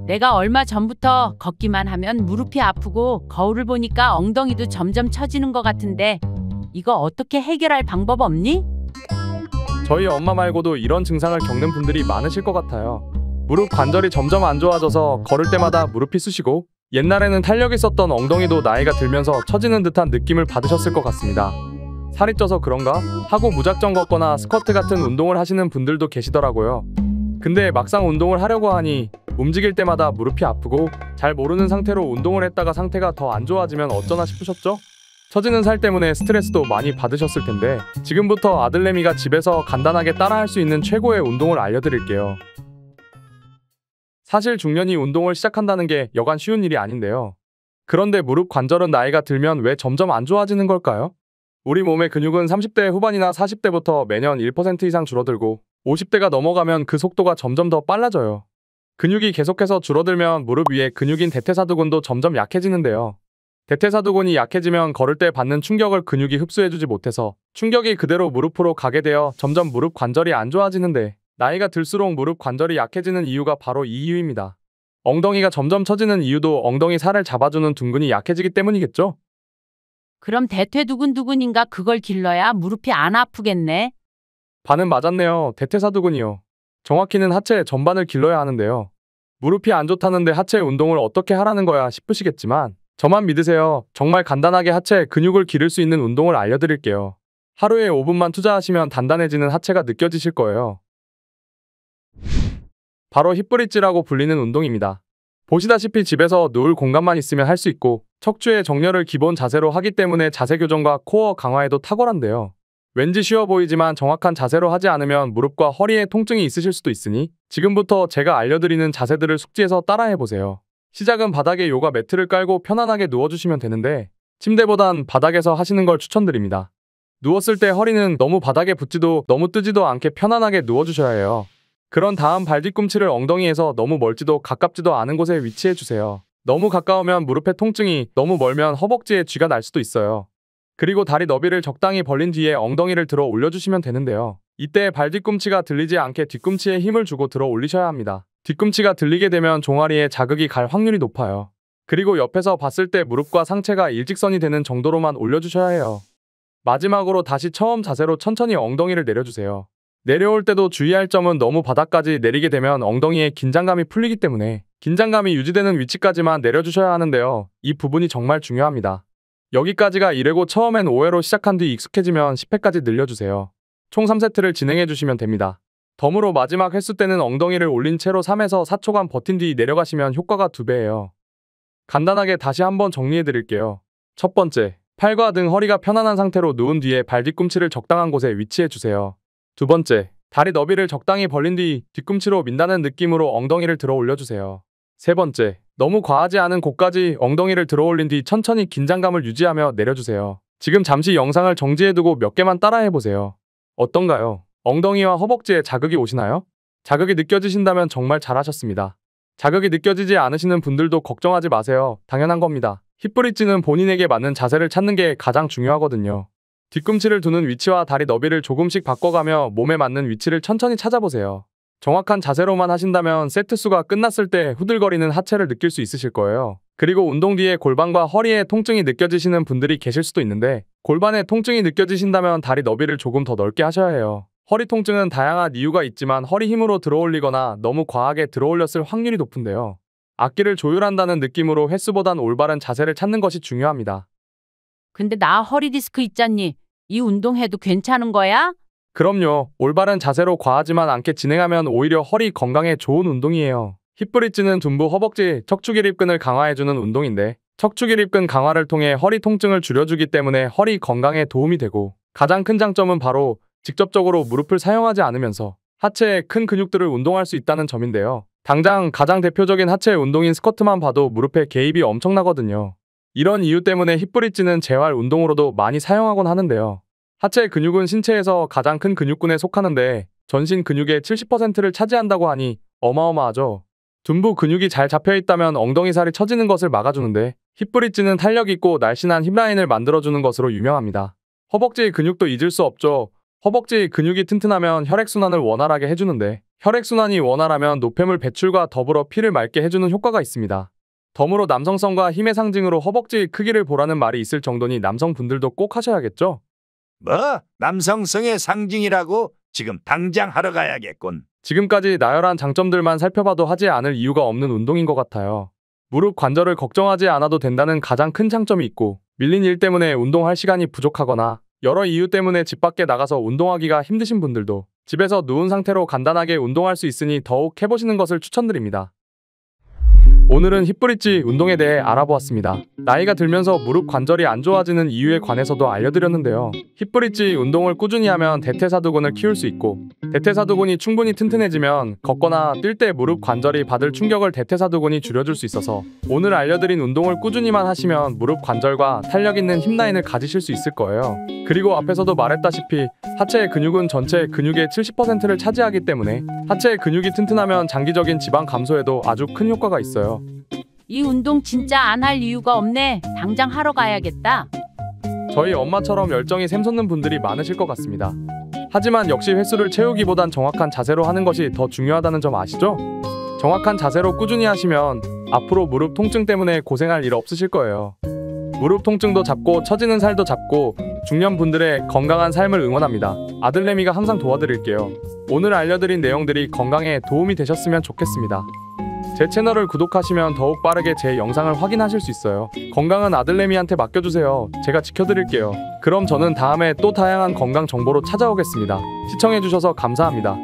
내가 얼마 전부터 걷기만 하면 무릎이 아프고 거울을 보니까 엉덩이도 점점 처지는 것 같은데 이거 어떻게 해결할 방법 없니? 저희 엄마 말고도 이런 증상을 겪는 분들이 많으실 것 같아요. 무릎 관절이 점점 안 좋아져서 걸을 때마다 무릎이 쑤시고 옛날에는 탄력이 있었던 엉덩이도 나이가 들면서 처지는 듯한 느낌을 받으셨을 것 같습니다. 살이 쪄서 그런가? 하고 무작정 걷거나 스쿼트 같은 운동을 하시는 분들도 계시더라고요. 근데 막상 운동을 하려고 하니 움직일 때마다 무릎이 아프고 잘 모르는 상태로 운동을 했다가 상태가 더 안 좋아지면 어쩌나 싶으셨죠? 처지는 살 때문에 스트레스도 많이 받으셨을 텐데 지금부터 아들내미가 집에서 간단하게 따라할 수 있는 최고의 운동을 알려드릴게요. 사실 중년이 운동을 시작한다는 게 여간 쉬운 일이 아닌데요. 그런데 무릎 관절은 나이가 들면 왜 점점 안 좋아지는 걸까요? 우리 몸의 근육은 30대 후반이나 40대부터 매년 1% 이상 줄어들고 50대가 넘어가면 그 속도가 점점 더 빨라져요. 근육이 계속해서 줄어들면 무릎 위에 근육인 대퇴사두근도 점점 약해지는데요. 대퇴사두근이 약해지면 걸을 때 받는 충격을 근육이 흡수해주지 못해서 충격이 그대로 무릎으로 가게 되어 점점 무릎 관절이 안 좋아지는데 나이가 들수록 무릎 관절이 약해지는 이유가 바로 이 이유입니다. 엉덩이가 점점 처지는 이유도 엉덩이 살을 잡아주는 둔근이 약해지기 때문이겠죠? 그럼 대퇴두근두근인가 그걸 길러야 무릎이 안 아프겠네. 반은 맞았네요. 대퇴사두근이요. 정확히는 하체 전반을 길러야 하는데요. 무릎이 안 좋다는데 하체 운동을 어떻게 하라는 거야 싶으시겠지만 저만 믿으세요. 정말 간단하게 하체 근육을 기를 수 있는 운동을 알려드릴게요. 하루에 5분만 투자하시면 단단해지는 하체가 느껴지실 거예요. 바로 힙브릿지라고 불리는 운동입니다. 보시다시피 집에서 누울 공간만 있으면 할 수 있고 척추의 정렬을 기본 자세로 하기 때문에 자세 교정과 코어 강화에도 탁월한데요. 왠지 쉬워 보이지만 정확한 자세로 하지 않으면 무릎과 허리에 통증이 있으실 수도 있으니 지금부터 제가 알려드리는 자세들을 숙지해서 따라해보세요. 시작은 바닥에 요가 매트를 깔고 편안하게 누워주시면 되는데 침대보단 바닥에서 하시는 걸 추천드립니다. 누웠을 때 허리는 너무 바닥에 붙지도 너무 뜨지도 않게 편안하게 누워주셔야 해요. 그런 다음 발 뒤꿈치를 엉덩이에서 너무 멀지도 가깝지도 않은 곳에 위치해주세요. 너무 가까우면 무릎의 통증이, 너무 멀면 허벅지에 쥐가 날 수도 있어요. 그리고 다리 너비를 적당히 벌린 뒤에 엉덩이를 들어 올려주시면 되는데요. 이때 발 뒤꿈치가 들리지 않게 뒤꿈치에 힘을 주고 들어 올리셔야 합니다. 뒤꿈치가 들리게 되면 종아리에 자극이 갈 확률이 높아요. 그리고 옆에서 봤을 때 무릎과 상체가 일직선이 되는 정도로만 올려주셔야 해요. 마지막으로 다시 처음 자세로 천천히 엉덩이를 내려주세요. 내려올 때도 주의할 점은 너무 바닥까지 내리게 되면 엉덩이에 긴장감이 풀리기 때문에 긴장감이 유지되는 위치까지만 내려주셔야 하는데요. 이 부분이 정말 중요합니다. 여기까지가 1회고 처음엔 5회로 시작한 뒤 익숙해지면 10회까지 늘려주세요. 총 3세트를 진행해주시면 됩니다. 덤으로 마지막 횟수 때는 엉덩이를 올린 채로 3에서 4초간 버틴 뒤 내려가시면 효과가 2배예요. 간단하게 다시 한번 정리해드릴게요. 첫 번째, 팔과 등 허리가 편안한 상태로 누운 뒤에 발 뒤꿈치를 적당한 곳에 위치해주세요. 두 번째, 다리 너비를 적당히 벌린 뒤 뒤꿈치로 민다는 느낌으로 엉덩이를 들어 올려주세요. 세 번째, 너무 과하지 않은 곳까지 엉덩이를 들어 올린 뒤 천천히 긴장감을 유지하며 내려주세요. 지금 잠시 영상을 정지해두고 몇 개만 따라해보세요. 어떤가요? 엉덩이와 허벅지에 자극이 오시나요? 자극이 느껴지신다면 정말 잘하셨습니다. 자극이 느껴지지 않으시는 분들도 걱정하지 마세요. 당연한 겁니다. 힙브릿지는 본인에게 맞는 자세를 찾는 게 가장 중요하거든요. 뒤꿈치를 두는 위치와 다리 너비를 조금씩 바꿔가며 몸에 맞는 위치를 천천히 찾아보세요. 정확한 자세로만 하신다면 세트 수가 끝났을 때 후들거리는 하체를 느낄 수 있으실 거예요. 그리고 운동 뒤에 골반과 허리에 통증이 느껴지시는 분들이 계실 수도 있는데 골반에 통증이 느껴지신다면 다리 너비를 조금 더 넓게 하셔야 해요. 허리 통증은 다양한 이유가 있지만 허리 힘으로 들어올리거나 너무 과하게 들어올렸을 확률이 높은데요. 악기를 조율한다는 느낌으로 횟수보단 올바른 자세를 찾는 것이 중요합니다. 근데 나 허리 디스크 있잖니. 이 운동해도 괜찮은 거야? 그럼요. 올바른 자세로 과하지만 않게 진행하면 오히려 허리 건강에 좋은 운동이에요. 힙브릿지는 둔부, 허벅지, 척추기립근을 강화해주는 운동인데 척추기립근 강화를 통해 허리 통증을 줄여주기 때문에 허리 건강에 도움이 되고 가장 큰 장점은 바로 직접적으로 무릎을 사용하지 않으면서 하체의 큰 근육들을 운동할 수 있다는 점인데요. 당장 가장 대표적인 하체 운동인 스쿼트만 봐도 무릎에 개입이 엄청나거든요. 이런 이유 때문에 힙브릿지는 재활 운동으로도 많이 사용하곤 하는데요. 하체 근육은 신체에서 가장 큰 근육군에 속하는데 전신 근육의 70%를 차지한다고 하니 어마어마하죠. 둔부 근육이 잘 잡혀있다면 엉덩이 살이 처지는 것을 막아주는데 힙브릿지는 탄력 있고 날씬한 힙라인을 만들어주는 것으로 유명합니다. 허벅지 근육도 잊을 수 없죠. 허벅지 근육이 튼튼하면 혈액순환을 원활하게 해주는데 혈액순환이 원활하면 노폐물 배출과 더불어 피를 맑게 해주는 효과가 있습니다. 덤으로 남성성과 힘의 상징으로 허벅지 크기를 보라는 말이 있을 정도니 남성분들도 꼭 하셔야겠죠? 뭐? 남성성의 상징이라고? 지금 당장 하러 가야겠군. 지금까지 나열한 장점들만 살펴봐도 하지 않을 이유가 없는 운동인 것 같아요. 무릎 관절을 걱정하지 않아도 된다는 가장 큰 장점이 있고, 밀린 일 때문에 운동할 시간이 부족하거나 여러 이유 때문에 집 밖에 나가서 운동하기가 힘드신 분들도 집에서 누운 상태로 간단하게 운동할 수 있으니 더욱 해보시는 것을 추천드립니다. 오늘은 힙브릿지 운동에 대해 알아보았습니다. 나이가 들면서 무릎 관절이 안 좋아지는 이유에 관해서도 알려드렸는데요. 힙브릿지 운동을 꾸준히 하면 대퇴사두근을 키울 수 있고, 대퇴사두근이 충분히 튼튼해지면 걷거나 뛸 때 무릎 관절이 받을 충격을 대퇴사두근이 줄여줄 수 있어서 오늘 알려드린 운동을 꾸준히만 하시면 무릎 관절과 탄력 있는 힙라인을 가지실 수 있을 거예요. 그리고 앞에서도 말했다시피 하체의 근육은 전체 근육의 70%를 차지하기 때문에 하체의 근육이 튼튼하면 장기적인 지방 감소에도 아주 큰 효과가 있어요. 이 운동 진짜 안 할 이유가 없네. 당장 하러 가야겠다. 저희 엄마처럼 열정이 샘솟는 분들이 많으실 것 같습니다. 하지만 역시 횟수를 채우기보단 정확한 자세로 하는 것이 더 중요하다는 점 아시죠? 정확한 자세로 꾸준히 하시면 앞으로 무릎 통증 때문에 고생할 일 없으실 거예요. 무릎 통증도 잡고 처지는 살도 잡고 중년분들의 건강한 삶을 응원합니다. 아들내미가 항상 도와드릴게요. 오늘 알려드린 내용들이 건강에 도움이 되셨으면 좋겠습니다. 제 채널을 구독하시면 더욱 빠르게 제 영상을 확인하실 수 있어요. 건강은 아들내미한테 맡겨주세요. 제가 지켜드릴게요. 그럼 저는 다음에 또 다양한 건강 정보로 찾아오겠습니다. 시청해주셔서 감사합니다.